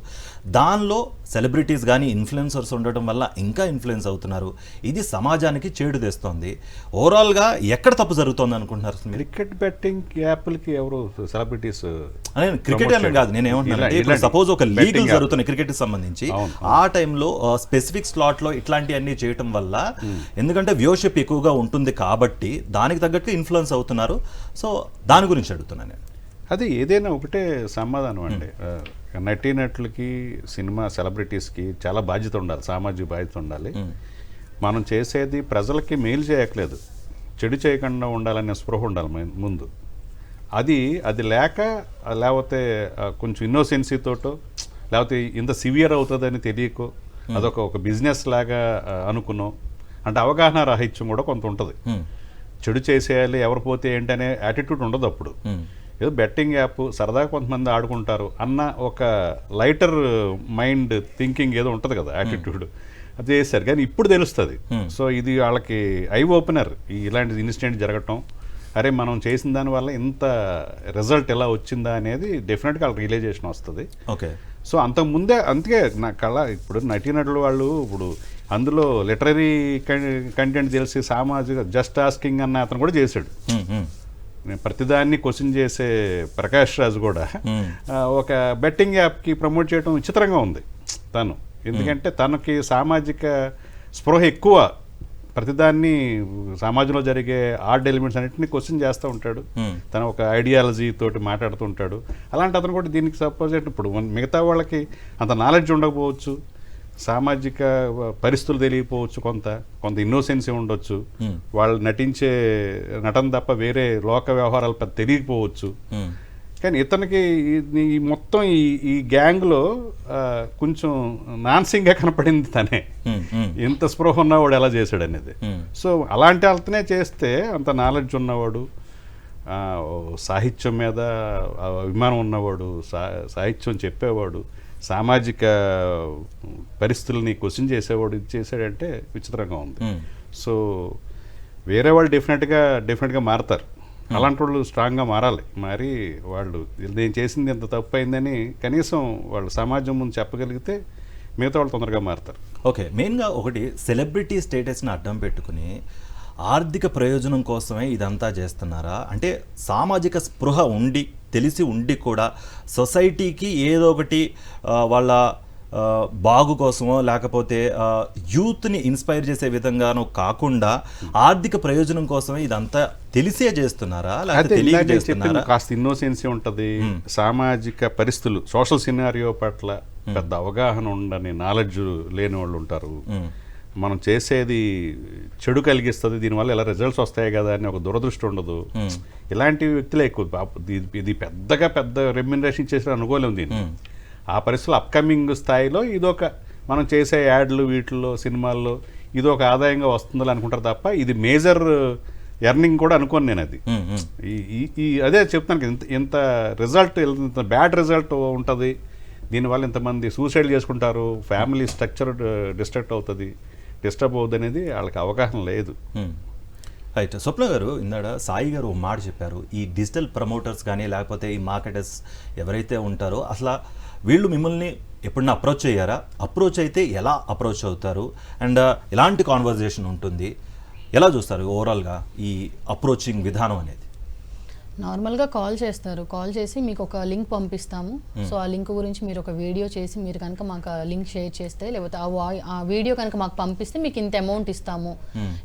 Speaker 1: దానిలో సెలబ్రిటీస్ కానీ ఇన్ఫ్లుయెన్సర్స్ ఉండటం వల్ల ఇంకా ఇన్ఫ్లుయెన్స్ అవుతున్నారు. ఇది సమాజానికి చేడు తెస్తోంది. ఓవరాల్గా ఎక్కడ తప్పు జరుగుతోంది అనుకుంటున్నారు?
Speaker 3: క్రికెట్ బెట్టింగ్ యాప్లకి ఎవరు సెలబ్రిటీస్?
Speaker 1: క్రికెట్ అని కాదు, నేను ఏమంటున్నాను, సపోజ్ ఒక లీగల్ జరుగుతున్న క్రికెట్కి సంబంధించి ఆ టైంలో స్పెసిఫిక్ స్లాట్లో ఇట్లాంటివన్నీ చేయటం వల్ల, ఎందుకంటే వ్యూషిప్ ఎక్కువగా ఉంటుంది కాబట్టి దానికి తగ్గట్టు ఇన్ఫ్లుయెన్స్ అవుతున్నారు. సో దాని గురించి అడుగుతున్నాను నేను.
Speaker 3: అది ఏదైనా ఒకటే సమాధానం అండి. నటీనటులకి, సినిమా సెలబ్రిటీస్కి చాలా బాధ్యత ఉండాలి, సామాజిక బాధ్యత ఉండాలి. మనం చేసేది ప్రజలకి మేలు చేయట్లేదు, చెడు చేయకుండా ఉండాలనే స్పృహ ఉండాలి ముందు. అది లేక, లేకపోతే కొంచెం ఇన్నోసెన్సీతోటో, లేకపోతే ఇంత సివియర్ అవుతుందని తెలియకో, అదొక బిజినెస్ లాగా అనుకున్నాం అంటే అవగాహన రాహిత్యం కూడా కొంత ఉంటుంది. చెడు చేసేయాలి, ఎవరు పోతే ఏంటనే యాటిట్యూడ్ ఉండదు. అప్పుడు ఏదో బెట్టింగ్ యాప్ సరదాగా కొంతమంది ఆడుకుంటారు అన్న ఒక లైటర్ మైండ్ థింకింగ్ ఏదో ఉంటుంది కదా, యాటిట్యూడ్, అది చేశారు. కానీ ఇప్పుడు తెలుస్తుంది. సో ఇది వాళ్ళకి ఐ ఓపెనర్, ఇలాంటి ఇన్సిడెంట్ జరగటం, అరే మనం చేసిన దానివల్ల ఇంత రిజల్ట్ ఎలా వచ్చిందా అనేది డెఫినెట్గా వాళ్ళకి రియలైజేషన్ వస్తుంది.
Speaker 1: ఓకే.
Speaker 3: సో అంతకుముందే అందుకే నా కళ ఇప్పుడు నటీనటులు వాళ్ళు ఇప్పుడు అందులో లిటరరీ కంటెంట్ తెలిసి సామాజిక జస్ట్ ఆస్కింగ్ అన్న అతను కూడా చేశాడు. నేను ప్రతిదాన్ని క్వశ్చన్ చేసే ప్రకాష్ రాజ్ కూడా ఒక బెట్టింగ్ యాప్కి ప్రమోట్ చేయడం విచిత్రంగా ఉంది తను. ఎందుకంటే తనకి సామాజిక స్పృహ ఎక్కువ, ప్రతిదాన్ని సమాజంలో జరిగే ఆర్డ్ ఎలిమెంట్స్ అన్నింటినీ క్వశ్చన్ చేస్తూ ఉంటాడు. తను ఒక ఐడియాలజీ తోటి మాట్లాడుతూ ఉంటాడు. అలాంటి అతను కూడా దీనికి సపోజ్ ఇప్పుడు మిగతా వాళ్ళకి అంత నాలెడ్జ్ ఉండకపోవచ్చు, సామాజిక పరిస్థితులు తెలియకపోవచ్చు, కొంత ఇన్నోసెన్సీ ఉండొచ్చు, వాళ్ళు నటించే నటన తప్ప వేరే లోక వ్యవహారాలు పెద్ద తెలియకపోవచ్చు. కానీ ఇతనికి ఈ మొత్తం ఈ గ్యాంగ్లో కొంచెం నాన్సింగ్గా కనపడింది తనే. ఇంత స్పృహ ఉన్నవాడు ఎలా చేశాడు అనేది. సో అలాంటి వాళ్ళతోనే చేస్తే అంత నాలెడ్జ్ ఉన్నవాడు, సాహిత్యం మీద అభిమానం ఉన్నవాడు, సాహిత్యం చెప్పేవాడు, సామాజిక పరిస్థితుల్ని క్వశ్చన్ చేసేవాడు ఇది చేశాడంటే విచిత్రంగా ఉంది. సో వేరే వాళ్ళు డెఫినెట్గా మారతారు. అలాంటి వాళ్ళు స్ట్రాంగ్గా మారాలి. మరి వాళ్ళు నేను చేసింది ఎంత తప్పు అయిందని కనీసం వాళ్ళు సమాజం ముందు చెప్పగలిగితే మిగతా వాళ్ళు తొందరగా మారతారు.
Speaker 1: ఓకే, మెయిన్గా ఒకటి సెలబ్రిటీ స్టేటస్ని అడ్డం పెట్టుకుని ఆర్థిక ప్రయోజనం కోసమే ఇదంతా చేస్తున్నారా? అంటే సామాజిక స్పృహ ఉండి తెలిసి ఉండి కూడా సొసైటీకి ఏదో ఒకటి వాళ్ళ బాగు కోసమో లేకపోతే యూత్ని ఇన్స్పైర్ చేసే విధంగానో కాకుండా ఆర్థిక ప్రయోజనం కోసమే ఇదంతా తెలిసే చేస్తున్నారా లేకపోతే తెలియక చేస్తున్నారా?
Speaker 3: కాస్త ఇన్నోసెన్సీ ఉంటుంది, సామాజిక పరిస్థితులు సోషల్ సినారియో పట్ల పెద్ద అవగాహన ఉండని నాలెడ్జ్ లేని వాళ్ళు ఉంటారు. మనం చేసేది చెడు కలిగిస్తుంది, దీనివల్ల ఎలా రిజల్ట్స్ వస్తాయి కదా అని ఒక దురదృష్టి ఉండదు. ఇలాంటి వ్యక్తులే ఎక్కువ. ఇది పెద్ద రెమ్యునరేషన్ చేసిన అనుకోలేము దీన్ని. ఆ పరిస్థితులు అప్కమింగ్ స్థాయిలో ఇదొక మనం చేసే యాడ్లు వీటిల్లో సినిమాల్లో ఇదొక ఆదాయంగా వస్తుందని అనుకుంటారు తప్ప ఇది మేజర్ ఎర్నింగ్ కూడా అనుకోను నేను. అది అదే చెప్తాను, ఇంత రిజల్ట్, ఇంత బ్యాడ్ రిజల్ట్ ఉంటుంది, దీనివల్ల ఇంతమంది సూసైడ్ చేసుకుంటారు, ఫ్యామిలీ స్ట్రక్చర్ డిస్టర్బ్ అవుతుంది అనేది వాళ్ళకి అవగాహన లేదు.
Speaker 1: రైట్. స్వప్న గారు, ఇందాడ సాయి గారు ఒక మాట చెప్పారు, ఈ డిజిటల్ ప్రమోటర్స్ కానీ లేకపోతే ఈ మార్కెటర్స్ ఎవరైతే ఉంటారో అసలు వీళ్ళు మిమ్మల్ని ఎప్పుడన్నా అప్రోచ్ అయ్యారా? అప్రోచ్ అయితే ఎలా అప్రోచ్ అవుతారు అండ్ ఎలాంటి కాన్వర్జేషన్ ఉంటుంది? ఎలా చూస్తారు ఓవరాల్గా ఈ అప్రోచింగ్ విధానం అనేది?
Speaker 4: నార్మల్గా కాల్ చేస్తారు, కాల్ చేసి మీకు ఒక లింక్ పంపిస్తాము, సో ఆ లింక్ గురించి మీరు ఒక వీడియో చేసి మీరు కనుక మాకు ఆ లింక్ షేర్ చేస్తే లేకపోతే ఆ వీడియో కనుక మాకు పంపిస్తే మీకు ఇంత అమౌంట్ ఇస్తాము,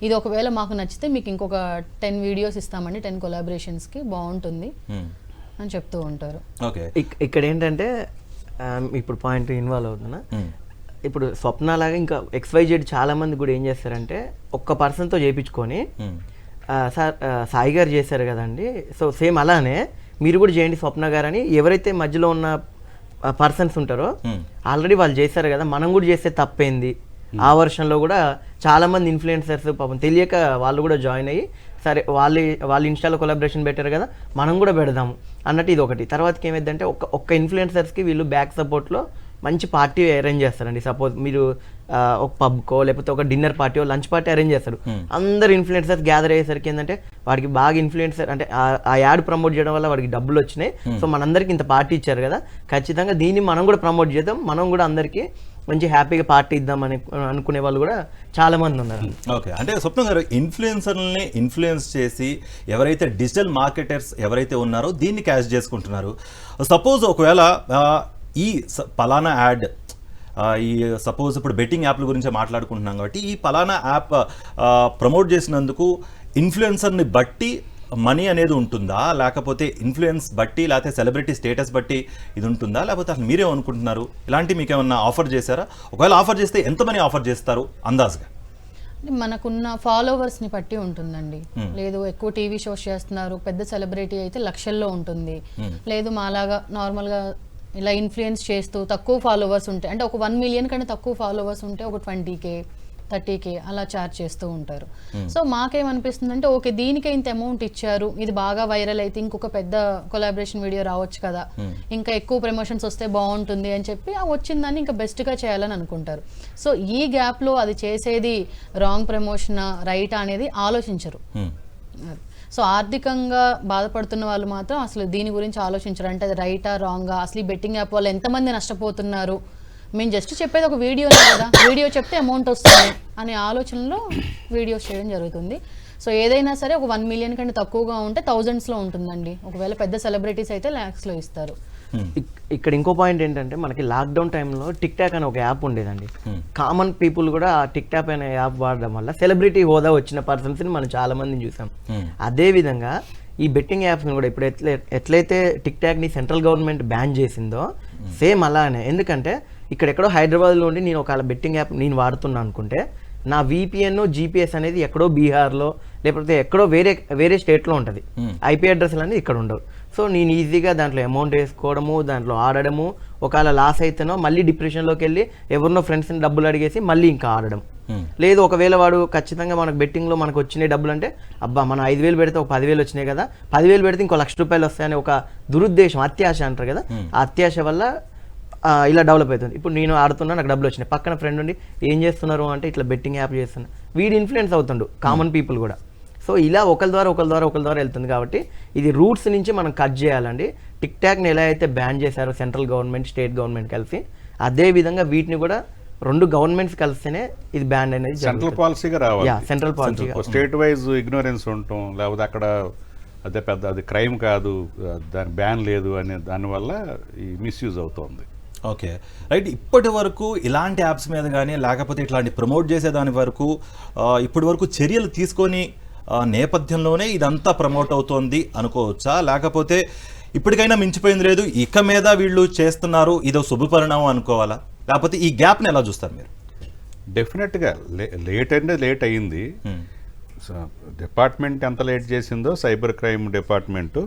Speaker 4: ఇది ఒకవేళ మాకు నచ్చితే మీకు ఇంకొక 10 వీడియోస్ ఇస్తామండి, 10 కొలాబరేషన్స్కి బాగుంటుంది అని చెప్తూ ఉంటారు.
Speaker 1: ఓకే,
Speaker 2: ఇక్కడ ఏంటంటే ఇప్పుడు పాయింట్ ఇన్వాల్వ్ అవుతున్నా. ఇప్పుడు స్వప్న లాగా ఇంకా XYZ చాలా మంది కూడా ఏం చేస్తారంటే ఒక్క పర్సన్తో చేయించుకొని సార్ సాయి గారు చేశారు కదండి, సో సేమ్ అలానే మీరు కూడా చేయండి స్వప్న గారు అని ఎవరైతే మధ్యలో ఉన్న పర్సన్స్ ఉంటారో ఆల్రెడీ వాళ్ళు చేశారు కదా, మనం కూడా చేస్తే తప్పేంది, ఆ వర్షన్లో కూడా చాలామంది ఇన్ఫ్లుయెన్సర్స్ పాపం తెలియక వాళ్ళు కూడా జాయిన్ అయ్యి సరే వాళ్ళు ఇన్స్టాలో కొలాబరేషన్ పెట్టారు కదా మనం కూడా పెడదాము అన్నట్టు ఇది ఒకటి. తర్వాతకి ఏమైందంటే ఒక్క ఇన్ఫ్లుయెన్సర్స్కి వీళ్ళు బ్యాక్ సపోర్ట్లో మంచి పార్టీ అరేంజ్ చేస్తారండి. సపోజ్ మీరు ఒక పబ్కో లేకపోతే ఒక dinner party lunch party arrange చేస్తారు, అందరు ఇన్ఫ్లుయెన్సర్స్ గ్యాదర్ అయ్యేసరికి ఏంటంటే వాడికి బాగా ఇన్ఫ్లుయెన్సర్ అంటే ఆ యాడ్ ప్రమోట్ చేయడం వల్ల వాడికి డబ్బులు వచ్చినాయి, సో మనందరికి ఇంత పార్టీ ఇచ్చారు కదా, ఖచ్చితంగా దీన్ని మనం కూడా ప్రమోట్ చేద్దాం, మనం కూడా అందరికీ మంచి హ్యాపీగా పార్టీ ఇద్దామని అనుకునే వాళ్ళు కూడా చాలా మంది ఉన్నారు.
Speaker 1: ఓకే, అంటే స్వప్న గారు ఇన్ఫ్లుయెన్సర్ని ఇన్ఫ్లుయెన్స్ చేసి ఎవరైతే డిజిటల్ మార్కెటర్స్ ఎవరైతే ఉన్నారో దీన్ని క్యాష్ చేసుకుంటున్నారు. సపోజ్ ఒకవేళ ఈ పలానా యాడ్ ఈ సపోజ్ ఇప్పుడు బెట్టింగ్ యాప్ల గురించి మాట్లాడుకుంటున్నాం కాబట్టి ఈ పలానా యాప్ ప్రమోట్ చేసినందుకు ఇన్ఫ్లుయెన్సర్ని బట్టి మనీ అనేది ఉంటుందా, లేకపోతే ఇన్ఫ్లుయెన్స్ బట్టి లేకపోతే సెలబ్రిటీ స్టేటస్ బట్టి ఇది ఉంటుందా, లేకపోతే అసలు మీరే అనుకుంటున్నారు? ఇలాంటి మీకు ఏమన్నా ఆఫర్ చేశారా? ఒకవేళ ఆఫర్ చేస్తే ఎంత మనీ ఆఫర్ చేస్తారు అందాజుగా?
Speaker 4: మనకున్న ఫాలోవర్స్ని బట్టి ఉంటుందండి. లేదు ఎక్కువ టీవీ షోస్ చేస్తున్నారు, పెద్ద సెలబ్రిటీ అయితే లక్షల్లో ఉంటుంది, లేదు మాలాగా నార్మల్గా ఇలా ఇన్ఫ్లుయెన్స్ చేస్తూ తక్కువ ఫాలోవర్స్ ఉంటే అంటే ఒక 1 మిలియన్ కంటే తక్కువ ఫాలోవర్స్ ఉంటే ఒక 20K 30K అలా ఛార్జ్ చేస్తూ ఉంటారు. సో మాకేమనిపిస్తుంది అంటే ఓకే దీనికే ఇంత అమౌంట్ ఇచ్చారు, ఇది బాగా వైరల్ అయితే ఇంకొక పెద్ద కొలాబరేషన్ వీడియో రావచ్చు కదా, ఇంకా ఎక్కువ ప్రమోషన్స్ వస్తే బాగుంటుంది అని చెప్పి ఆ వచ్చిందని ఇంకా బెస్ట్గా చేయాలని అనుకుంటారు. సో ఈ గ్యాప్లో అది చేసేది రాంగ్ ప్రమోషన్ రైట్ అనేది ఆలోచించరు. సో ఆర్థికంగా బాధపడుతున్న వాళ్ళు మాత్రం అసలు దీని గురించి ఆలోచించరు, అంటే అది రైటా రాంగా, అసలు ఈ బెట్టింగ్ యాప్ వల్ల ఎంతమంది నష్టపోతున్నారు, మేము జస్ట్ చెప్పేది ఒక వీడియోనే కదా, వీడియో చెప్తే అమౌంట్ వస్తుంది అనే ఆలోచనలో వీడియోస్ చేయడం జరుగుతుంది. సో ఏదైనా సరే ఒక 1 మిలియన్ కంటే తక్కువగా ఉంటే థౌజండ్స్లో ఉంటుందండి. ఒకవేళ పెద్ద సెలబ్రిటీస్ అయితే ల్యాక్స్లో ఇస్తారు.
Speaker 2: ఇక్కడ ఇంకో పాయింట్ ఏంటంటే మనకి లాక్డౌన్ టైంలో టిక్ టాక్ అనే ఒక యాప్ ఉండేదండి. కామన్ పీపుల్ కూడా ఆ టిక్ టాక్ అనే యాప్ వాడడం వల్ల సెలబ్రిటీ హోదా వచ్చిన పర్సన్స్ని మనం చాలా మందిని చూసాం. అదే విధంగా ఈ బెట్టింగ్ యాప్స్ని కూడా ఇప్పుడు ఎట్లయితే టిక్ టాక్ని సెంట్రల్ గవర్నమెంట్ బ్యాన్ చేసిందో సేమ్ అలానే. ఎందుకంటే ఇక్కడెక్కడో హైదరాబాద్లో ఉండి నేను ఒక బెట్టింగ్ యాప్ నేను వాడుతున్నా అనుకుంటే నా VPN GPS అనేది ఎక్కడో బీహార్లో లేకపోతే ఎక్కడో వేరే స్టేట్లో ఉంటుంది. IP అడ్రస్లు అనేది ఇక్కడ ఉండవు. సో నేను ఈజీగా దాంట్లో అమౌంట్ వేసుకోవడము, దాంట్లో ఆడడము, ఒకవేళ లాస్ అయితేనో మళ్ళీ డిప్రెషన్లోకి వెళ్ళి ఎవరినో ఫ్రెండ్స్ని డబ్బులు అడిగేసి మళ్ళీ ఇంకా ఆడడం. లేదు ఒకవేళ వాడు ఖచ్చితంగా మనకు బెట్టింగ్లో మనకు వచ్చినాయి డబ్బులు అంటే అబ్బా మనం 5,000 పెడితే ఒక 10,000 వచ్చినాయి కదా, 10,000 పెడితే ఇంకో ₹1,00,000 వస్తాయని ఒక దురుద్దేశం, అత్యాశ అంటారు కదా, ఆ అత్యాశ వల్ల ఇలా డెవలప్ అవుతుంది. ఇప్పుడు నేను ఆడుతున్నా, నాకు డబ్బులు వచ్చినాయి, పక్కన ఫ్రెండ్ ఉండి ఏం చేస్తున్నారు అంటే ఇట్లా బెట్టింగ్ యాప్ చేస్తున్నా, వీడు ఇన్ఫ్లుయెన్స్ అవుతుండు కామన్ పీపుల్ కూడా. సో ఇలా ఒకరి ద్వారా వెళ్తుంది. కాబట్టి ఇది రూట్స్ నుంచి మనం కట్ చేయాలండి. టిక్ టాక్ని ఎలా అయితే బ్యాన్ చేశారో సెంట్రల్ గవర్నమెంట్, స్టేట్ గవర్నమెంట్ కలిసి, అదే విధంగా వీటిని కూడా 2 గవర్నమెంట్స్ కలిస్తేనే ఇది బ్యాన్ అనేది
Speaker 3: సెంట్రల్ పాలసీగా రావాలి.
Speaker 2: Central policy.
Speaker 3: State wise ignorance ఉండటం, లేకపోతే అక్కడ అదే పెద్ద అది క్రైమ్ కాదు, దాని బ్యాన్ లేదు అనే దానివల్ల ఈ మిస్యూజ్ అవుతుంది.
Speaker 1: Okay right. ఇప్పటి వరకు ఇలాంటి యాప్స్ మీద కానీ లేకపోతే ఇట్లాంటి ప్రమోట్ చేసే దాని వరకు ఇప్పటి వరకు చర్యలు తీసుకొని నేపథ్యంలోనే ఇదంతా ప్రమోట్ అవుతోంది అనుకోవచ్చా, లేకపోతే ఇప్పటికైనా మించిపోయింది లేదు ఇక మీద వీళ్ళు చేస్తున్నారు ఇదో శుభపరిణామం అనుకోవాలా, లేకపోతే ఈ గ్యాప్ని ఎలా చూస్తారు మీరు?
Speaker 3: డెఫినెట్గా లేట్ అంటే లేట్ అయ్యింది. డిపార్ట్మెంట్ ఎంత లేట్ చేసిందో సైబర్ క్రైమ్ డిపార్ట్మెంట్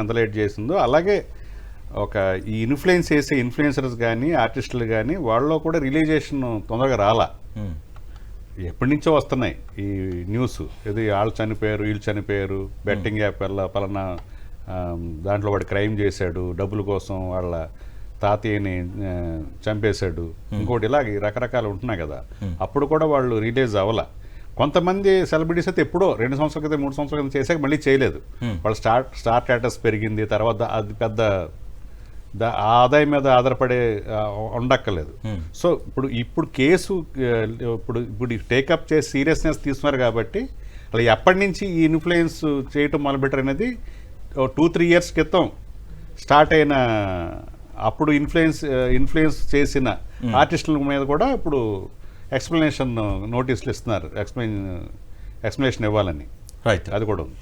Speaker 3: ఎంత లేట్ చేసిందో అలాగే ఒక ఈ ఇన్ఫ్లుయెన్స్ చేసే ఇన్ఫ్లుయెన్సర్స్ కానీ ఆర్టిస్టులు కానీ వాళ్ళలో కూడా రిలీజేషన్ తొందరగా రాలా. ఎప్పటి నుంచో వస్తున్నాయి ఈ న్యూస్, ఇది వాళ్ళు చనిపోయారు, వీళ్ళు చనిపోయారు, బెట్టింగ్ యాప్ వల్ల పలానా దాంట్లో వాడు క్రైమ్ చేశాడు, డబ్బుల కోసం వాళ్ళ తాతయ్యని చంపేశాడు, ఇంకోటి ఇలాగ రకరకాలు ఉంటున్నాయి కదా. అప్పుడు కూడా వాళ్ళు రిలీజ్ అవ్వాల. కొంతమంది సెలబ్రిటీస్ అయితే ఎప్పుడో 2 సంవత్సరాల క్రితం 3 సంవత్సరాల క్రితం చేశాక మళ్ళీ చేయలేదు. వాళ్ళ స్టార్ స్టేటస్ పెరిగింది, తర్వాత అది పెద్ద ఆదాయం మీద ఆధారపడే ఉండక్కర్లేదు. సో ఇప్పుడు కేసు ఇప్పుడు టేకప్ చేసి సీరియస్నెస్ తీసుకున్నారు కాబట్టి అలా ఎప్పటి నుంచి ఈ ఇన్ఫ్లుయెన్స్ చేయటం మొదలుపెట్టారు అనేది 2-3 ఇయర్స్ క్రితం స్టార్ట్ అయిన, అప్పుడు ఇన్ఫ్లుయెన్స్ చేసిన ఆర్టిస్టుల మీద కూడా ఇప్పుడు ఎక్స్ప్లెనేషన్ నోటీసులు ఇస్తున్నారు, ఎక్స్ప్లెనేషన్ ఇవ్వాలని.
Speaker 1: రైట్,
Speaker 3: అది కూడా ఉంది.